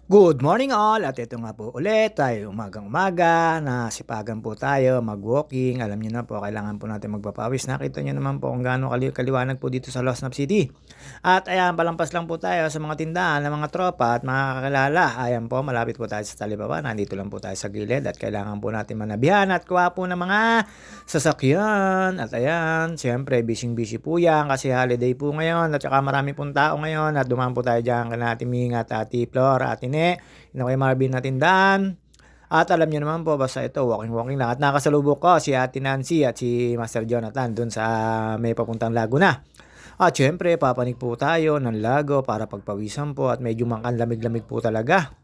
Good morning all at ito nga po ulit tayo umagang-umaga, nasipagan po tayo mag-walking. Alam niyo na po kailangan po natin magpapawis. Nakita niyo naman po kung gaano kaliwanag po dito sa Losnap City. At ayan, palampas lang po tayo sa mga tindahan ng mga tropa at mga kakilala. Ayan po, malapit po tayo sa Talibaba. Nandito lang po tayo sa gilid at kailangan po natin manabihan at kuha po ng mga sasakyan. At ayan, siyempre busy po yan kasi holiday po ngayon at saka marami pong tao ngayon at dumaan po tayo dyan kana Ate Ming at Ate Flor, Ate yun kay Marvin na tindahan. At alam niyo naman po, basta ito, walking lang. At nakasalubok ko si Ate Nancy at si Master Jonathan dun sa may papuntang Laguna. At syempre, papanik po tayo ng lago para pagpawisan po at medyo mangkan lamig-lamig po talaga.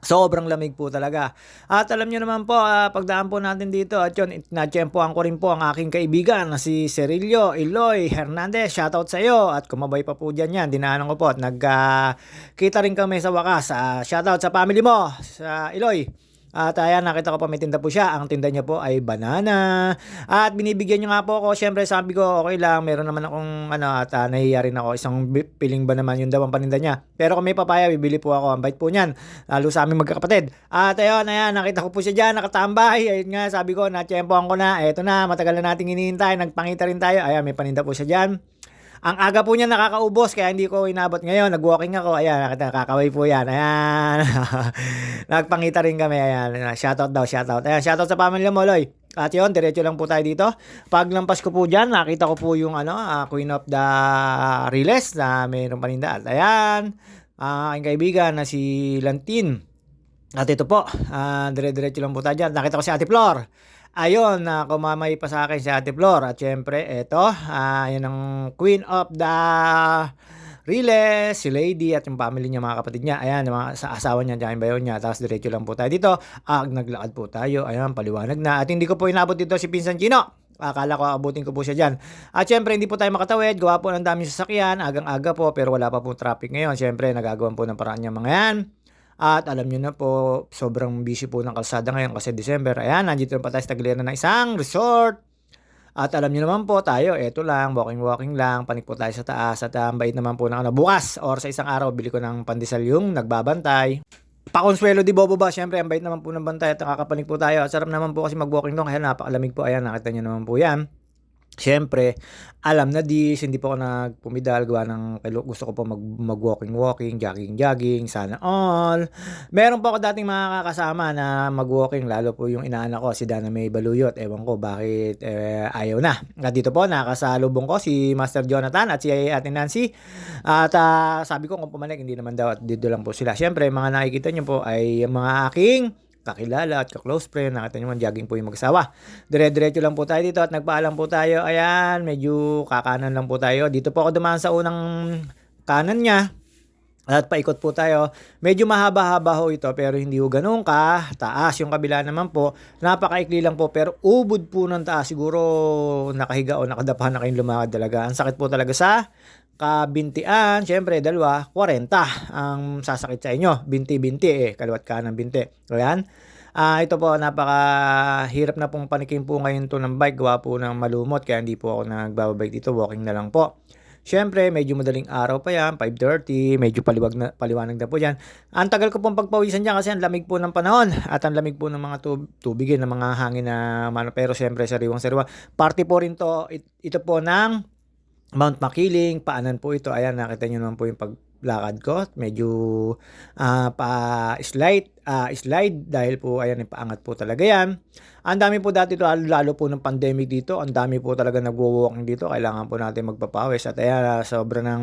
Sobrang lamig po talaga. At alam niyo naman po, pagdaan po natin dito at yun, natsyempohan ko rin po ang aking kaibigan na si Cerilio Eloy Hernandez. Shoutout sa iyo at kumabay pa po dyan yan. Dinaanan ko po at nagkita rin kami sa wakas. Shoutout sa family mo, sa Eloy. At ayan, nakita ko pa may tinda po siya. Ang tinda niya po ay banana. At binibigyan niya nga po ako. Siyempre sabi ko, okay lang. Meron naman akong at nahiya rin ako. Isang piling ba naman yun daw ang paninda niya. Pero kung may papaya, bibili po ako. Ang bait po niyan. Lalo sa aming magkakapatid. At ayun, nakita ko po siya dyan. Nakatambay. Ayun nga, sabi ko, natsyempohan ko na. Eto na, matagal na nating hinihintay. Nagpangita rin tayo. Ayan, may paninda po siya dyan. Ang aga po niya nakakaubos kaya hindi ko inabot ngayon. Nag-walking ako. Ayan, nakakaway po yan. Ayan. Nagpangita rin kami. Ayan. Shoutout daw, shoutout. Ayan, shoutout sa pamilya mo, Loy. At yun, diretso lang po tayo dito. Paglampas ko po dyan, nakita ko po yung Queen of the Riles na mayroong paninda. At ayan, aking kaibigan na si Lantin. At ito po, dire-diretso lang po tayo dyan. Nakita ko si Ate Flor. Ayun, kumamay pa sa akin si Ate Flor. At syempre, eto, yan ang Queen of the Riles, si Lady at yung family niya, mga kapatid niya. Ayan, yung mga sa asawa niya, tsaka yung bayaw niya. Tapos diretso lang po tayo dito. Naglakad po tayo. Ayan, paliwanag na. At hindi ko po inabot dito si Pinsan Chino. Akala ko abutin ko po siya dyan. At syempre, hindi po tayo makatawid. Gawa po ng daming sasakyan. Agang-aga po, pero wala pa po traffic ngayon. Syempre, nagagawan po ng paraan niya mga yan. At alam nyo na po, sobrang busy po ng kalsada ngayon kasi December. Ayan, nandito na pa tayo sa tagiliran ng isang resort. At alam nyo naman po tayo, eto lang, walking lang, panik po tayo sa taas. At ang bait naman po ng bukas or sa isang araw, bili ko ng pandesal yung nagbabantay. Pakonsuelo di Bobo ba? Siyempre, ang bait naman po ng bantay at nakakapanik po tayo. At sarap naman po kasi mag-walking doon. Kaya napakalamig po. Ayan, nakita nyo naman po yan. Siyempre, alam na hindi po ako nagpumidal, gawa ng gusto ko po mag-walking, jogging, sana all. Meron po ako dating mga kakasama na mag-walking, lalo po yung inaanak ko, si Dana May Baluyot. Ewan ko bakit ayaw na. At dito po, nakasalubong ko si Master Jonathan at si Ate Nancy. At sabi ko kung pumalik, hindi naman daw at dito lang po sila. Siyempre, mga nakikita nyo po ay mga aking kakilala at ka-close friend. Nakita nyo man, jogging po yung mag-asawa. Dire-diretso lang po tayo dito at nagpaalam po tayo. Ayan, medyo kakanan lang po tayo. Dito po ako dumaan sa unang kanan niya. At paikot po tayo. Medyo mahaba-haba ho ito pero hindi ho ganun ka taas. Yung kabila naman po, napakaikli lang po pero ubod po ng taas. Siguro nakahiga o nakadapa na kayong lumakad talaga. Ang sakit po talaga sa kabintian. Siyempre, dalawa, 40 ang sasakit sa inyo. Binti-binti kaliwat kanan binti. Ayan. Ito po, napakahirap na pong panikin po ngayon to ng bike. Gawa po ng malumot kaya hindi po ako nagbababike dito. Walking na lang po. Siyempre, medyo madaling araw pa yan, 5:30, medyo paliwanag na po yan. Ang tagal ko pong pagpawisan dyan kasi ang lamig po ng panahon at ang lamig po ng mga tubigin, ng mga hangin na pero siyempre sariwang-sariwa. Party po rin to, ito po ng Mount Makiling, paanan po ito. Ayan, nakita nyo naman po yung paglakad ko. Medyo slide dahil po ayan, paangat po talaga yan. Ang dami po dati lalo po ng pandemic dito. Ang dami po talaga nagwo-walking dito. Kailangan po natin magpapawis. At ayan, sobrang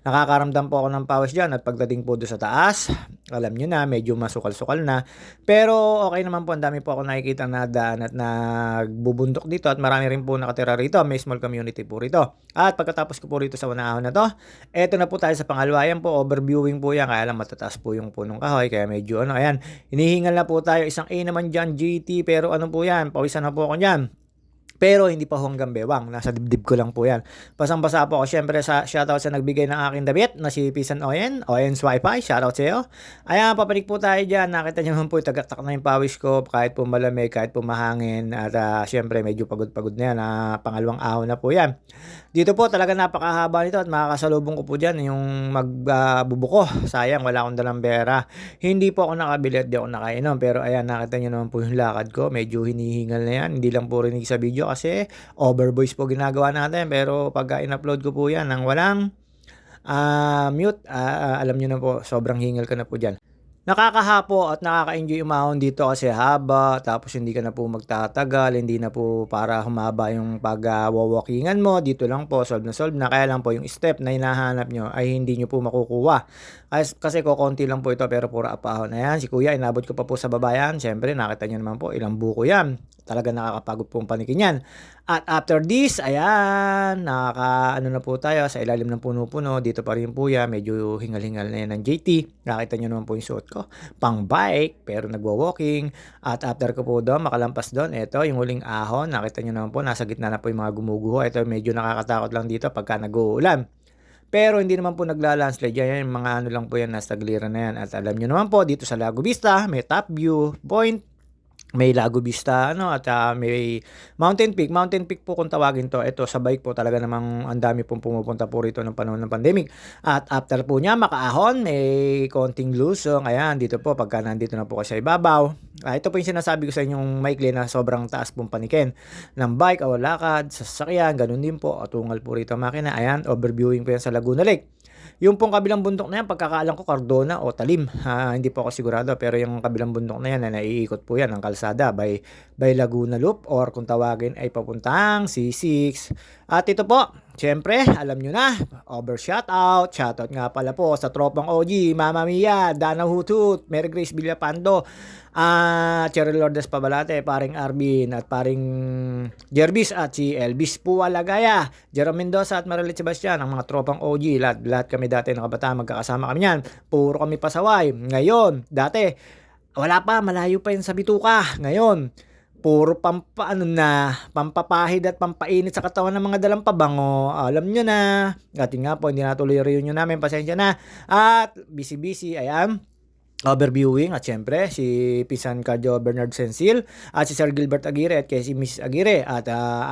nakakaramdam po ako ng pawis dyan. At pagdating po doon sa taas, alam nyo na, medyo masukal-sukal na. Pero okay naman po, ang dami po ako nakikita na daan at nagbubundok dito. At marami rin po nakatira rito. May small community po rito. At pagkatapos ko po rito sa unahon na to, eto na po tayo sa pangalawa. Yan po, overviewing po yan. Kaya lang matataas po yung punong kahoy. Kaya medyo ayan, hinihingal na po tayo. Isang A naman dyan, GT. Pero ano po yan, pawisan na po ako dyan. Pero hindi pa hanggang bewang, nasa dibdib ko lang po yan. Basang-basa po ako syempre sa shoutout sa nagbigay ng aking damit na si Pisan Oyen's Wi-Fi, shoutout sa iyo. Ayan, papanik po tayo dyan. Nakita niyo naman po, tagaktak na yung pawis ko kahit po malamig, kahit po mahangin. At syempre medyo pagod-pagod na yan. Pangalawang ahon na po yan. Dito po talaga napakahaba nito at makakasalubong ko po dyan yung magbubuko. Sayang, wala akong dalang pera. Hindi po ako nakabili at di ako nakainom. Pero ayan, nakita niyo naman po yung lakad ko. Medyo hinihingal na yan. Hindi lang po rinig sa video kasi overvoice po ginagawa natin. Pero pag in-upload ko po yan nang walang mute, alam nyo na po, sobrang hingal ka na po dyan. Nakakahapo at nakaka-enjoy umahon dito kasi haba, tapos hindi ka na po magtatagal, hindi na po para humaba yung pag-walkingan mo. Dito lang po, solve na. Kaya lang po yung step na hinahanap nyo ay hindi nyo po makukuha. Kasi kukunti lang po ito pero pura apahon na yan. Si kuya, inabot ko pa po sa babayan. Siyempre, nakita nyo naman po, ilang buko yan. Talaga nakakapagod pong panikin yan. At after this, ayan, ano na po tayo sa ilalim ng puno-puno. Dito pa rin po yan, medyo hingal-hingal na yan ng JT. Nakita nyo naman po yung suot ko. Pang bike, pero nagwa-walking. At after ko po doon, makalampas doon, ito yung huling ahon. Nakita nyo naman po, nasa gitna na po yung mga gumuguho. Ito medyo nakakatakot lang dito pagka nag-uulan. Pero hindi naman po nagla-landslide yan. Yung mga ano lang po yan, nasa tagliran na yan. At alam nyo naman po, dito sa Lago Vista, may top view point. May Lago Vista at may Mountain Peak po kung tawagin to. Ito sa bike po talaga namang ang dami pong pumupunta po rito ng panahon ng pandemic. At after po niya makaahon, may konting lusong. Ayan, dito po pagka nandito na po kasi sa ibabaw. Ito po yung sinasabi ko sa inyong maikli na sobrang taas pong panikin ng bike o lakad, sa sasakyan, ganun din po. Tungal po rito makina. Ayan, overviewing po yan sa Laguna Lake. Yung pong kabilang bundok na yan, pagkakaalam ko Cardona o Talim. Hindi po ako sigurado pero yung kabilang bundok na yan na naiikot po yan ng kalsada by Laguna Loop or kung tawagin ay papuntang C6. At ito po, siyempre, alam nyo na, shoutout nga pala po sa tropang OG, Mama Mia, Dana Hutut, Mary Grace Villapando, Cheryl Lourdes Pabalate, paring Arvin at paring Jervis at si Elvis Pualagaya, Jerome Mendoza at Marilit Sebastian, ang mga tropang OG, lahat kami dati ng kabataan, magkakasama kami yan, puro kami pasaway. Ngayon, dati, wala pa, malayo pa yun sa bituka. Ngayon, puro pampapahid at pampainit sa katawan ng mga dalang pabango. Alam nyo na. At yun nga po, hindi natuloy yung reunion namin. Pasensya na. At busy. Ayan. Overviewing at syempre si Pisan Cardio Bernard Sensil at si Sir Gilbert Aguirre at kay si Miss Aguirre at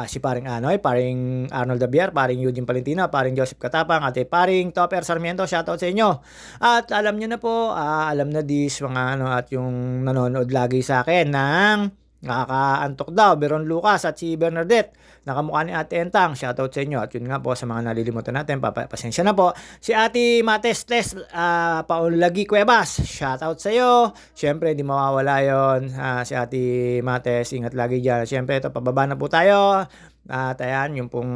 si paring Anoy, paring Arnold Dabiar, paring Eugene Palentino, paring Joseph Katapang at paring Topper Sarmiento. Shoutout sa inyo. At alam nyo na po, alam na dis mga at yung nanonood lagi sa akin ng nakakaantok daw, Beron Lucas at si Bernadette, nakamukha ni Ate Entang, shoutout sa inyo. At yun nga po sa mga nalilimutan natin, pasensya na po. Si Ate Mates Paunlagi Cuevas, shoutout sa iyo. Syempre, hindi mawawala yon. Si Ate Mates, ingat lagi dyan. Syempre, ito, pababa na po tayo. At ayan, yung pong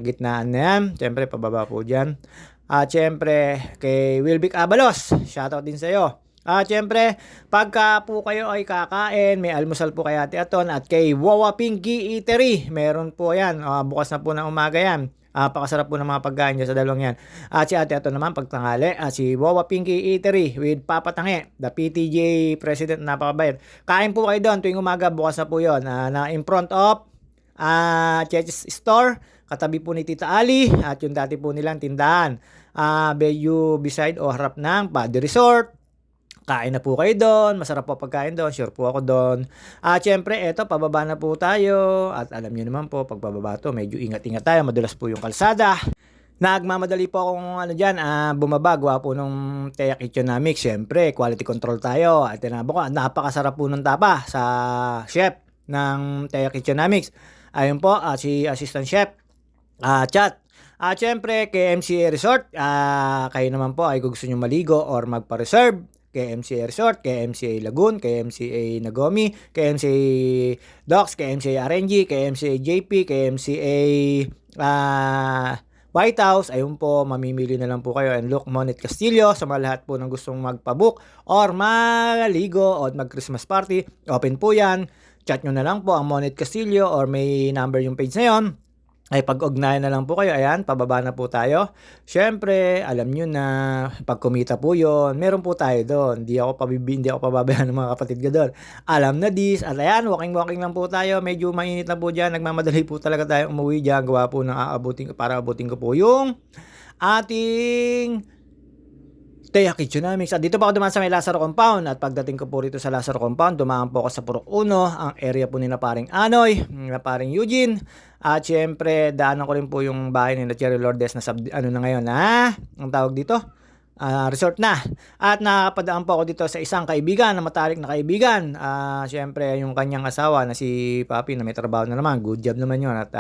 gitnaan na yan. Syempre, pababa po dyan. At syempre, kay Wilbic Abalos, shoutout din sa iyo. Siyempre, pagka po kayo ay kakain, may almusal po kay Ate Aton at kay Wawa Pinky Eatery. Meron po yan. Bukas na po ng umaga yan. Pakasarap po ng mga pagkain dyan sa dalawang yan. At si Ate Aton naman pagtanghali. Si Wawa Pinky Eatery with Papa Tange, the PTJ President, napakabayad. Kain po kayo doon tuwing umaga, bukas na po yun. Na in front of Cheches Store, katabi po ni Tita Ali at yung dati po nilang tindahan. Bayou beside o harap ng Padre Resort. Kain na po kayo doon. Masarap po pagkain doon. Sure po ako doon. Siyempre, eto, pababa na po tayo. At alam nyo naman po, pag pababa to, medyo ingat-ingat tayo. Madulas po yung kalsada. Nagmamadali po akong dyan, bumaba. Gawa po nung Teya Kitchenomics. Siyempre, quality control tayo. At tinabo ko, napakasarap po ng tapa sa chef ng Teya Kitchenomics. Ayun po, si Assistant Chef. Chat. Siyempre, KMCA Resort. Kayo naman po ay kung gusto nyo maligo or magpa-reserve. KMCA Resort, KMCA Lagoon, KMCA Nagomi, KMCA Docks, KMCA RNG, KMCA JP, KMCA White House. Ayun po, mamimili na lang po kayo. And look, Monet Castillo, sa mga lahat po ng gustong magpabook or maligo o mag-Christmas party, open po yan. Chat nyo na lang po ang Monet Castillo or may number yung page na yon. ay pag-ugnayan na lang po kayo. Ayan, pababa na po tayo. Siyempre, alam niyo na, 'pag kumita po 'yon, meron po tayo do'n. Hindi ako pababayaan ng mga kapatid ko do'n. Alam na this at ayan, walking-walking lang po tayo. Medyo mainit na po diyan. Nagmamadali po talaga tayong umuwi diyan. Gawa po ng para abutin ko po yung ating Teaki Tsunamics. At dito pa ako dumaan sa may Lazaro Compound at pagdating ko po rito sa Lazaro Compound, dumaan po ako sa Purok 1, ang area po ni na paring Anoy, na paring Eugene. At syempre, daanan ko rin po yung bahay ni na Cherry Lourdes na ano na ngayon, ang tawag dito? Resort na. At nakapadaan po ako dito sa isang kaibigan na matalik na kaibigan. Siyempre, yung kanyang asawa na si Papi na may trabaho na naman. Good job naman yun. At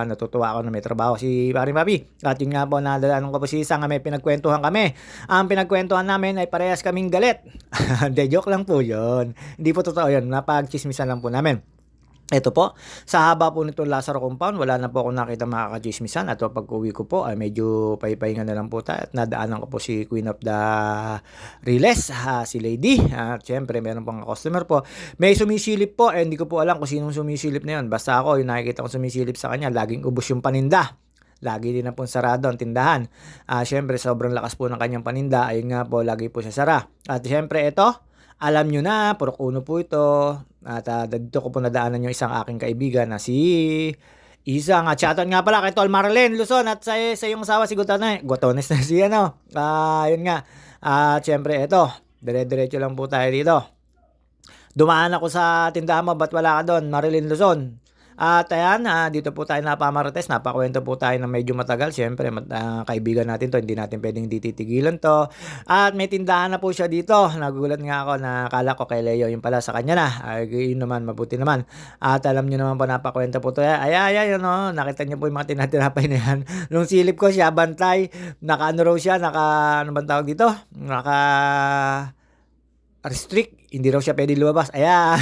natutuwa ako na may trabaho si Paring Papi. At yun nga po, nadaanan ko po si isang may pinagkwentuhan kami. Ang pinagkwentuhan namin ay parehas kaming galit. Hindi, joke lang po yun. Hindi po totoo yun. Napag-chismisan lang po namin. Ito po, sa haba po nito Lazaro Compound, wala na po akong nakita makakachismisan at pag-uwi ko po ay medyo pahipahinga na lang po tayo at nadaanan ko po si Queen of the Riles, si Lady. At syempre, meron pang customer po. May sumisilip po, hindi ko po alam kung sinong sumisilip na yun. Basta ako, yung nakikita ko sumisilip sa kanya, laging ubos yung paninda. Lagi din na po sarado ang tindahan. Syempre, sobrang lakas po ng kanyang paninda. Ayun nga po, lagi po siya sara. At syempre, ito, alam nyo na, Purok 1 po ito. At dito ko po nadaanan yung isang aking kaibigan na si Isang. At shoutout nga pala kay Tol Marlene Luzon at sa yung asawa si Gotones na si ano. Yun nga. At syempre ito, dire-diretso lang po tayo dito. Dumaan ako sa tindahan mo, ba't wala ka doon? Marilyn Luzon. At ayan, dito po tayo napamarates, napakwento po tayo na medyo matagal. Siyempre, kaibigan natin to, hindi natin pwedeng titigilan to. At may tindahan na po siya dito. Nagugulat nga ako na akala ko kay Leo, yung pala sa kanya na. Yun naman, mabuti naman. At alam nyo naman po, napakwento po to. Yun o, nakita nyo po yung mga tinatirapay na yan. Nung silip ko siya, bantay, ano raw siya, ano bang tawag dito? Restrict, hindi raw siya pwede lumabas. Ayan,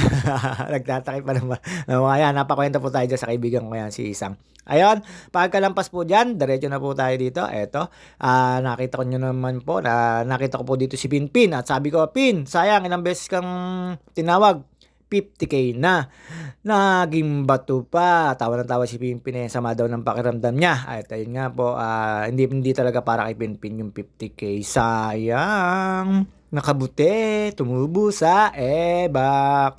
nagtatakip pa naman. Ayan, napakwenta po tayo dyan sa kaibigan ko yan, si Isang. Ayun, pagkalampas po dyan, diretso na po tayo dito. Eto, nakita ko nyo naman po, nakita ko po dito si Pinpin. At sabi ko, Pin, sayang, ilang beses kang tinawag. 50k na. Naging bato pa. Tawa ng tawa si Pinpin sama daw ng pakiramdam niya. At ayun nga po, hindi talaga para kay Pinpin yung 50k. Sayang. Nakabuti, tumubo sa ebak.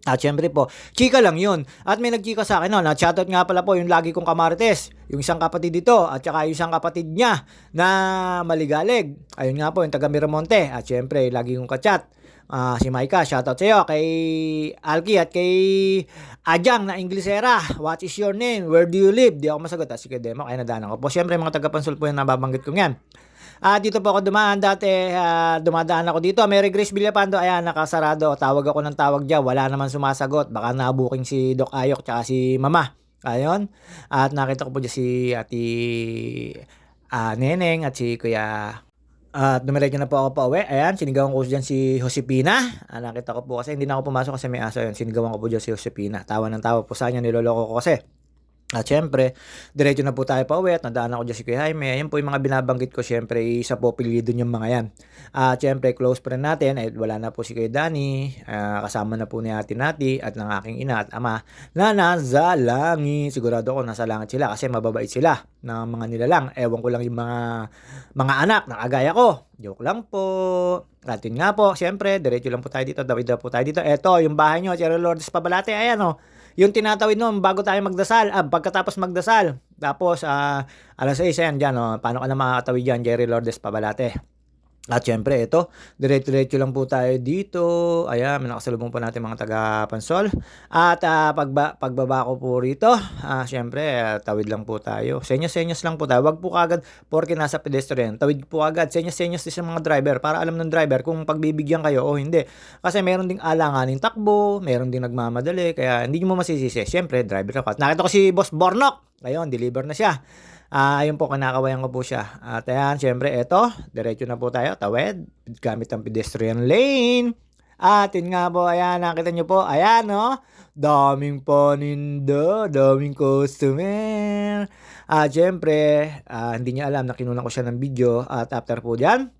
At syempre po, chika lang yun. At may nagchika sa akin, na-shoutout nga pala po yung lagi kong kamarites. Yung isang kapatid dito, at saka yung isang kapatid niya na maligalig. Ayun nga po, yung taga Miramonte. At syempre, lagi kong kachat. Si Maika, shoutout sa iyo. Kay Alki at kay Ajang na Inglesera. What is your name? Where do you live? Di ako masagot. Sige, demo, kaya nadaanan ko po. Syempre, mga taga-Pansol po yung nababanggit ko yan. Dito po ako dumaan dati, dumadaan ako dito. Mary Grace Villapando, ayan, nakasarado. Tawag ako ng tawag dyan, wala naman sumasagot. Baka nabuking si Doc Ayok tsaka si Mama. Ayun. At nakita ko po dyan si Ati Neneng at si Kuya. At dumiretso na po ako pa uwi. Ayan, sinigawan ko dyan si Josepina. Nakita ko po kasi hindi na ako pumasok kasi may aso yun. Sinigawan ko po dyan si Josepina. Tawa ng tawa po sa kanya, niloloko ko kasi. At syempre, diretso na po tayo pa uwi at nadaanan ko dyan si Kuya Jaime. Ayan po yung mga binabanggit ko. Syempre, isa po pilido yung mga yan. At syempre, close friend natin. Wala na po si Kuya Danny. Kasama na po ni Ate Nati at ng aking ina at ama na nasa langit. Sigurado ko nasa langit sila kasi mababait sila ng mga nilalang. Ewan ko lang yung mga anak na kagaya ko. Joke lang po. At yun nga po, syempre, diretso lang po tayo dito. Dawid po tayo dito. Eto, yung bahay nyo, Cherry Lourdes Pabalate. Ayan o. Yung tinatawid noon bago tayo magdasal, pagkatapos magdasal. Tapos, alas 6 yan dyan, paano ka na makakatawid dyan, Cherry Lourdes Pabalate. At syempre, ito, diretso lang po tayo dito. Ayan, may nakasalubong po natin mga taga-Pansol. At pagbaba ko po rito, syempre, tawid lang po tayo. Senyas-senyas lang po tayo. Wag po kagad, porke nasa pedestrian. Tawid po agad. Senyas-senyas din sa mga driver para alam ng driver kung pagbibigyan kayo o hindi. Kasi meron ding alanganing takbo, meron ding nagmamadali. Kaya hindi mo masisisi. Syempre, driver ako. At nakita ko si Boss Bornok. Ayun, deliver na siya. Ayun po, kinakawayan ko po siya. At ayan, syempre, eto, diretso na po tayo, tawid, gamit ang pedestrian lane. At yun nga po, ayan, nakita nyo po, ayan, daming paninda, daming customer. At syempre, hindi niya alam na kinunan ko siya ng video. At after po dyan,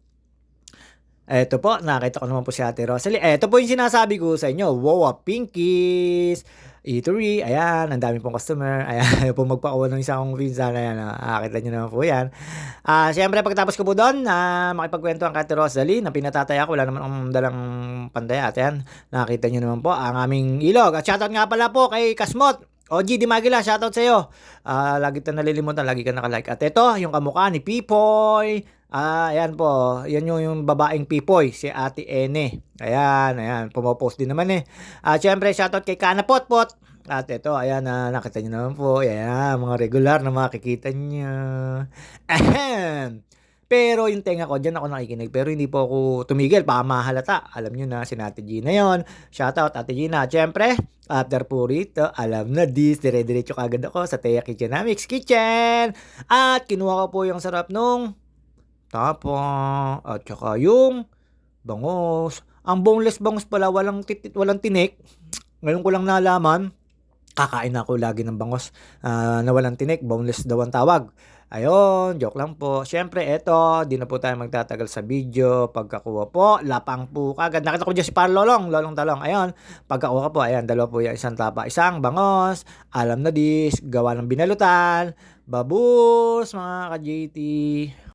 eto po, nakita ko naman po si Ate Rosalie. Eto po yung sinasabi ko sa inyo, wow, pinkies. eatery, ayan, ang dami pong customer, ayan, ayaw po magpakuha ng isa kong pinsan, ayan, nakita niyo naman po yan. Siyempre pagkatapos ko po doon, makipagkuwentuhan kay Ate Rosalie na pinatataya ko, wala naman akong dalang pandaya, at ayan, nakita niyo naman po ang aming ilog. At shoutout nga pala po kay Kasmot, OG Dimagila, shoutout sa'yo. Lagi tayong nalilimutan, lagi ka nakalike. At ito, yung kamukha ni Pipoy. Ayan po, yan yung babaeng Pipoy, si Ate Ene. Ayan, pumopost din naman eh. Siyempre, shoutout kay Kana Potpot. At ito, ayan, nakita nyo naman po. Ayan, mga regular na makikita nyo. Ahem. Pero yung tenga ko, dyan ako nakikinig. Pero hindi po ako tumigil, baka mahalata. Alam nyo na, si Ate Gina yon. Shoutout, Ate Gina. Siyempre, after po rito, alam na this, dire-diretso kagad ako sa Teya Kitchenamics Kitchen. At kinuha ko po yung sarap nung tapa, at saka yung bangos. Ang boneless bangos pala, walang tinik. Ngayon ko lang nalaman, kakain ako lagi ng bangos na walang tinik, boneless daw ang tawag. Ayun, joke lang po. Siyempre, eto, di na po tayo magtatagal sa video. Pagkakuha po, lapang po kagad. Nakita ko dyan si Lolong Talong. Ayun, pagkakuha po, ayan, dalawa po yung isang tapa, isang bangos. Alam na dis, gawa ng binalutan. Babus, mga ka-JT.